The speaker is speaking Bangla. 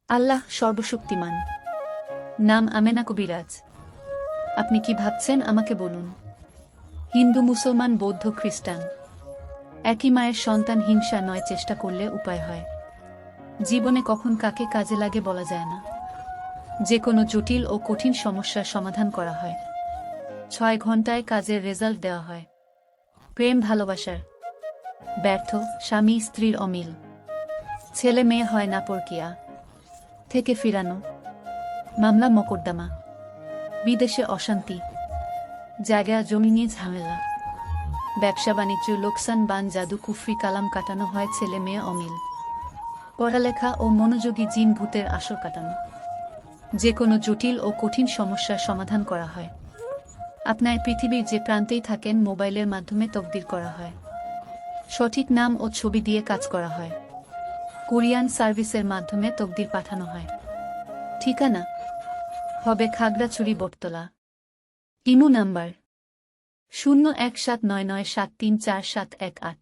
আল্লাহ সর্বশক্তিমান। নাম আমেনা কবিরাজ। আপনি কি ভাবছেন আমাকে বলুন। হিন্দু, মুসলমান, বৌদ্ধ, খ্রিস্টান, একই মায়ের সন্তান। হিংসা নয়, চেষ্টা করলে উপায় হয়। জীবনে কখন কাকে কাজে লাগে বলা যায় না। যে কোনো জটিল ও কঠিন সমস্যার সমাধান করা হয়। 6 ঘন্টায় কাজের রেজাল্ট দেওয়া হয়। প্রেম ভালোবাসার ব্যর্থ, স্বামী স্ত্রীর অমিল, ছেলে মেয়ে হয় না পরকিয়া থেকে ফিরানো, মামলা মকদ্দমা, বিদেশে অশান্তি, জায়গা জমি নিয়ে ঝামেলা, ব্যবসা বাণিজ্য লোকসান, বান জাদু কুফরি কালাম কাটানো হয়, ছেলে মেয়ে অমিল, পড়ালেখা ও মনোযোগী জিন ভূতের আসর কাটানো। যে কোনো জটিল ও কঠিন সমস্যার সমাধান করা হয়। আপনার পৃথিবীর যে প্রান্তেই থাকেন, মোবাইলের মাধ্যমে তকদির করা হয়। সঠিক নাম ও ছবি দিয়ে কাজ করা হয়। কুরিয়ান সার্ভিসের মাধ্যমে তকদির পাঠানো হয়। ঠিকানা হবে খাগড়াছড়ি, বটতলা। Imo number 017997344718।